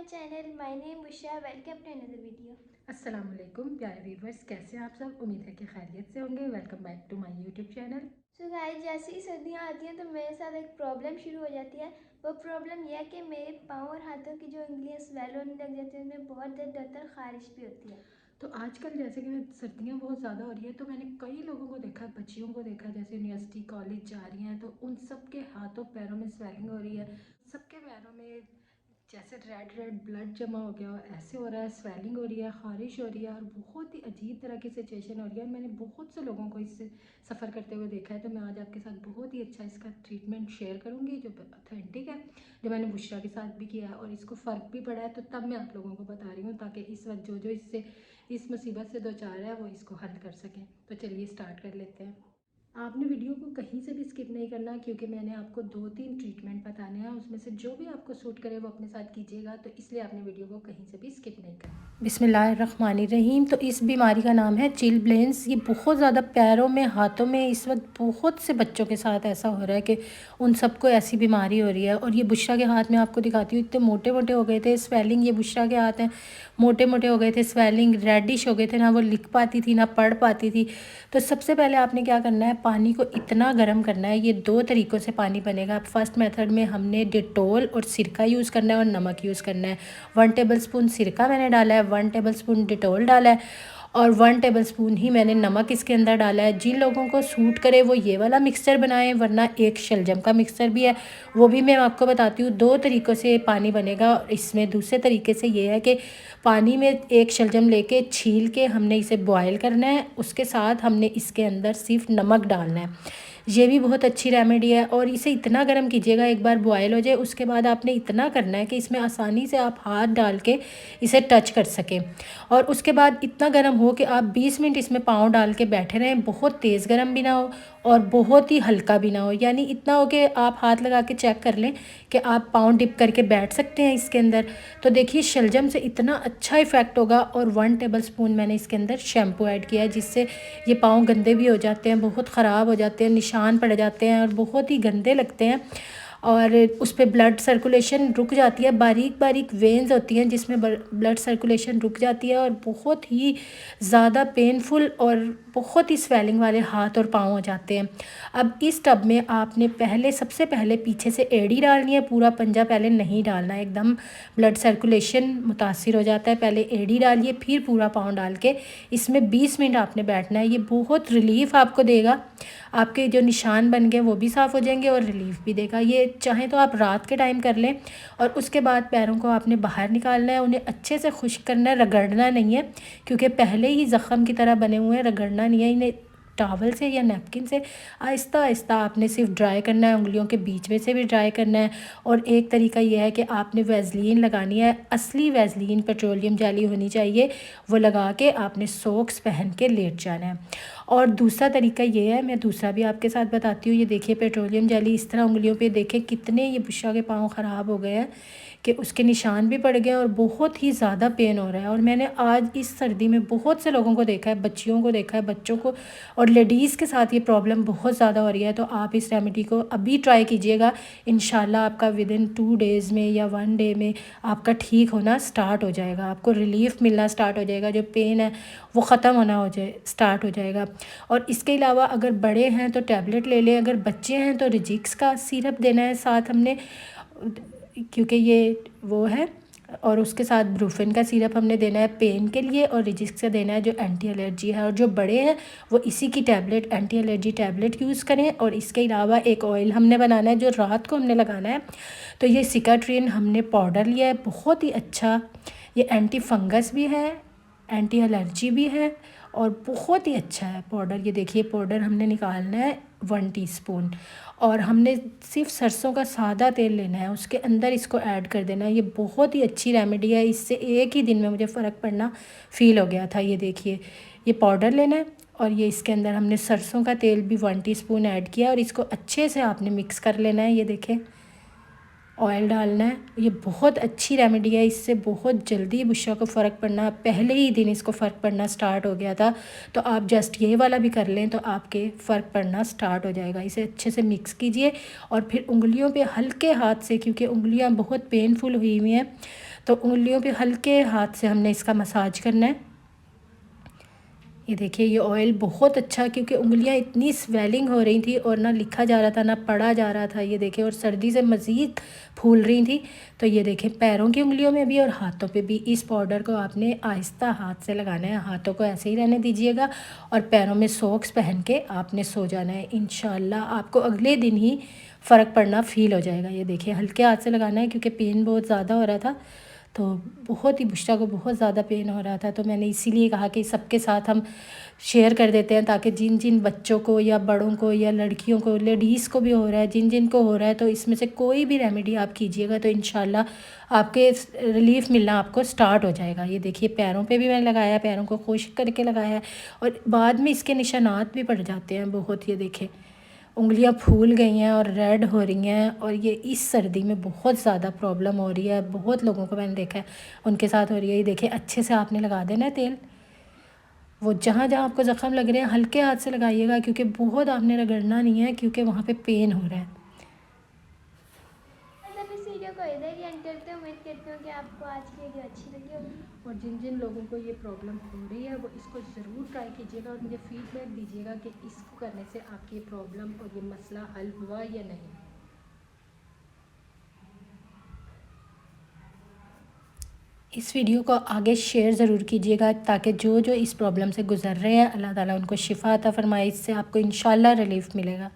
channel. My name is Usha. Welcome to another video. अस्सलाम वालेकुम प्यारे व्यूवर्स, कैसे हैं आप सब। उम्मीद है कि खैरियत से होंगे। Welcome back to my YouTube channel. So guys, जैसे ही सर्दियाँ आती हैं तो मेरे साथ एक प्रॉब्लम शुरू हो जाती है। वो प्रॉब्लम यह है कि मेरे पाँव और हाथों की जो उंगलियाँ स्वेल होने लग जाती हैं, उनमें बहुत दर्द होता है और ख़ारिश भी होती है। तो आजकल जैसे कि सर्दियाँ बहुत ज़्यादा हो रही है, तो मैंने कई लोगों को देखा, बच्चियों को देखा, जैसे यूनिवर्सिटी कॉलेज जा रही हैं तो उन सब के हाथों पैरों में स्वेलिंग हो रही है। सबके पैरों में जैसे रेड रेड ब्लड जमा हो गया हो, ऐसे हो रहा है, स्वेलिंग हो रही है, ख़ारिश हो रही है और बहुत ही अजीब तरह की सिचुएशन हो रही है। मैंने बहुत से लोगों को इससे सफ़र करते हुए देखा है, तो मैं आज आपके साथ बहुत ही अच्छा इसका ट्रीटमेंट शेयर करूँगी जो ऑथेंटिक है, जो मैंने बुशरा के साथ भी किया है और इसको फ़र्क भी पड़ा है। तो तब मैं आप लोगों को बता रही हूँ ताकि इस वक्त जो जो इससे इस मुसीबत से दो चार है वो इसको हल कर सकें। तो चलिए स्टार्ट कर लेते हैं। आपने वीडियो को कहीं से भी स्किप नहीं करना, क्योंकि मैंने आपको 2-3 ट्रीटमेंट बताने हैं, उसमें से जो भी आपको सूट करे वो अपने साथ कीजिएगा। तो इसलिए आपने वीडियो को कहीं से भी स्किप नहीं करना। बिस्मिल्लाहिर्रहमानिर्रहीम। तो इस बीमारी का नाम है चिलब्लेंस। ये बहुत ज़्यादा पैरों में, हाथों में इस वक्त बहुत से बच्चों के साथ ऐसा हो रहा है कि उन सबको ऐसी बीमारी हो रही है। और ये बुशरा के हाथ में आपको दिखाती हूँ, इतने मोटे मोटे हो गए थे स्वेलिंग। ये बुशरा के हाथ हैं, मोटे मोटे हो गए थे, स्वेलिंग रेडिश हो गए थे, ना वो लिख पाती थी ना पढ़ पाती थी। तो सबसे पहले आपने क्या करना है, पानी को इतना गर्म करना है। ये 2 तरीक़ों से पानी बनेगा। फर्स्ट मेथड में हमने डिटोल और सिरका यूज़ करना है और नमक यूज़ करना है। 1 टेबलस्पून सिरका मैंने डाला है, 1 टेबलस्पून डिटोल डाला है और 1 टेबलस्पून ही मैंने नमक इसके अंदर डाला है। जिन लोगों को सूट करे वो ये वाला मिक्सचर बनाएं, वरना एक शलजम का मिक्सचर भी है, वो भी मैं आपको बताती हूँ। 2 तरीक़ों से पानी बनेगा। और इसमें दूसरे तरीके से ये है कि पानी में एक शलजम लेके छील के हमने इसे बॉयल करना है, उसके साथ हमने इसके अंदर सिर्फ नमक डालना है। ये भी बहुत अच्छी रेमेडी है। और इसे इतना गर्म कीजिएगा, एक बार बॉयल हो जाए उसके बाद आपने इतना करना है कि इसमें आसानी से आप हाथ डाल के इसे टच कर सकें। और उसके बाद इतना गर्म हो कि आप 20 मिनट इसमें पाँव डाल के बैठे रहें। बहुत तेज़ गर्म भी ना हो और बहुत ही हल्का भी ना हो, यानी इतना हो कि आप हाथ लगा के चेक कर लें कि आप पाँव डिप करके बैठ सकते हैं इसके अंदर। तो देखिए शलजम से इतना अच्छा इफ़ेक्ट होगा। और 1 टेबलस्पून मैंने इसके अंदर शैम्पू ऐड किया है, जिससे ये पाँव गंदे भी हो जाते हैं, बहुत ख़राब हो जाते हैं, निशान पड़ जाते हैं और बहुत ही गंदे लगते हैं। और उस पर ब्लड सर्कुलेशन रुक जाती है, बारीक बारीक वेंस होती हैं जिसमें ब्लड सर्कुलेशन रुक जाती है और बहुत ही ज़्यादा पेनफुल और बहुत ही स्वेलिंग वाले हाथ और पाँव हो जाते हैं। अब इस टब में आपने सबसे पहले पीछे से एड़ी डालनी है, पूरा पंजा पहले नहीं डालना है, एकदम ब्लड सर्कुलेशन मुतासिर हो जाता है। पहले एड़ी डालिए, फिर पूरा पाँव डाल के इसमें 20 मिनट आपने बैठना है। ये बहुत रिलीफ़ आपको देगा, आपके जो निशान बन गए वो भी साफ़ हो जाएंगे और रिलीफ़ भी देगा। ये चाहें तो आप रात के टाइम कर लें। और उसके बाद पैरों को आपने बाहर निकालना है, उन्हें अच्छे से खुश्क करना है, रगड़ना नहीं है, क्योंकि पहले ही ज़ख़म की तरह बने हुए हैं। रगड़ना नहीं है इन्हें, टॉवल से या नैपकिन से आहिस्ता आहिस्ता आपने सिर्फ ड्राई करना है, उंगलियों के बीच में से भी ड्राई करना है। और एक तरीका यह है कि आपने वैसलीन लगानी है, असली वैसलीन पेट्रोलियम जेली होनी चाहिए, वो लगा के आपने सॉक्स पहन के लेट जाना है। और दूसरा तरीका ये है, मैं दूसरा भी आपके साथ बताती हूँ। ये देखिए पेट्रोलियम जेली इस तरह उंगलियों पे देखें कितने ये बुशरा के पाँव ख़राब हो गए हैं कि उसके निशान भी पड़ गए और बहुत ही ज़्यादा पेन हो रहा है। और मैंने आज इस सर्दी में बहुत से लोगों को देखा है, बच्चियों को देखा है, बच्चों को और लेडीज़ के साथ ये प्रॉब्लम बहुत ज़्यादा हो रही है। तो आप इस रेमेडी को अभी ट्राई कीजिएगा, इंशाल्लाह आपका विदिन 2 डेज़ में या 1 डे में आपका ठीक होना स्टार्ट हो जाएगा, आपको रिलीफ़ मिलना स्टार्ट हो जाएगा, जो पेन है वो ख़त्म होना स्टार्ट हो जाएगा। और इसके अलावा अगर बड़े हैं तो टैबलेट ले लें, अगर बच्चे हैं तो रिजिक्स का सिरप देना है साथ हमने, क्योंकि ये वो है। और उसके साथ ब्रूफेन का सिरप हमने देना है पेन के लिए, और रिजिक्स का देना है जो एंटी एलर्जी है। और जो बड़े हैं वो इसी की tablet, anti allergy tablet use करें। और इसके अलावा एक ऑयल हमने बनाना है जो रात को हमने लगाना है। तो ये सिकाट्रिन हमने पाउडर लिया है, बहुत ही अच्छा, ये एंटी फंगस भी है, एंटी एलर्जी भी है और बहुत ही अच्छा है पाउडर। ये देखिए पाउडर हमने निकालना है 1 टीस्पून, और हमने सिर्फ सरसों का सादा तेल लेना है, उसके अंदर इसको ऐड कर देना है। ये बहुत ही अच्छी रेमेडी है, इससे एक ही दिन में मुझे फ़र्क पड़ना फ़ील हो गया था। ये देखिए ये पाउडर लेना है और ये इसके अंदर हमने सरसों का तेल भी 1 टीस्पून ऐड किया और इसको अच्छे से आपने मिक्स कर लेना है। ये देखें ऑयल डालना है। ये बहुत अच्छी रेमेडी है, इससे बहुत जल्दी बुशरा को फ़र्क पड़ना, पहले ही दिन इसको फ़र्क पड़ना स्टार्ट हो गया था। तो आप जस्ट ये वाला भी कर लें तो आपके फ़र्क पड़ना स्टार्ट हो जाएगा। इसे अच्छे से मिक्स कीजिए और फिर उंगलियों पे हल्के हाथ से, क्योंकि उंगलियां बहुत पेनफुल हुई हुई हैं, तो उंगलियों पे हल्के हाथ से हमने इसका मसाज करना है। ये देखिए ये ऑयल बहुत अच्छा, क्योंकि उंगलियां इतनी स्वेलिंग हो रही थी और ना लिखा जा रहा था ना पढ़ा जा रहा था। ये देखिए, और सर्दी से मज़ीद फूल रही थी। तो ये देखिए पैरों की उंगलियों में भी और हाथों पे भी इस पाउडर को आपने आहिस्ता हाथ से लगाना है। हाथों को ऐसे ही रहने दीजिएगा और पैरों में सॉक्स पहन के आपने सो जाना है। इंशाल्लाह आपको अगले दिन ही फ़र्क पड़ना फ़ील हो जाएगा। ये देखिए हल्के हाथ से लगाना है, क्योंकि पेन बहुत ज़्यादा हो रहा था। तो बहुत ही बुशरा को बहुत ज़्यादा पेन हो रहा था, तो मैंने इसीलिए कहा कि सबके साथ हम शेयर कर देते हैं, ताकि जिन जिन बच्चों को या बड़ों को या लड़कियों को, लेडीज़ को भी हो रहा है, जिन जिन को हो रहा है, तो इसमें से कोई भी रेमेडी आप कीजिएगा तो इंशाल्लाह आपके रिलीफ़ मिलना आपको स्टार्ट हो जाएगा। ये देखिए पैरों पे भी मैंने लगाया, पैरों को खुश्क करके लगाया है, और बाद में इसके निशानात भी पड़ जाते हैं बहुत। ये देखें उंगलियां फूल गई हैं और रेड हो रही हैं, और ये इस सर्दी में बहुत ज़्यादा प्रॉब्लम हो रही है। बहुत लोगों को मैंने देखा है उनके साथ हो रही है। ये देखिए अच्छे से आपने लगा देना है तेल। वो जहाँ जहाँ आपको ज़ख़म लग रहे हैं हल्के हाथ से लगाइएगा, क्योंकि बहुत आपने रगड़ना नहीं है, क्योंकि वहाँ पे पेन हो रहा है। मतलब इस वीडियो को इधर ही एंड करते हैं। उम्मीद करती हूँ कि आपको आज की वीडियो अच्छी लगी होगी। और जिन जिन लोगों को ये प्रॉब्लम हो रही है वो इसको ज़रूर ट्राई कीजिएगा और मुझे फ़ीडबैक दीजिएगा कि इसको करने से आपकी प्रॉब्लम और ये मसला हल हुआ या नहीं। इस वीडियो को आगे शेयर ज़रूर कीजिएगा, ताकि जो जो इस प्रॉब्लम से गुज़र रहे हैं अल्लाह ताला उनको शिफ़ा अता फ़रमाए। इससे आपको इंशाल्लाह रिलीफ़ मिलेगा।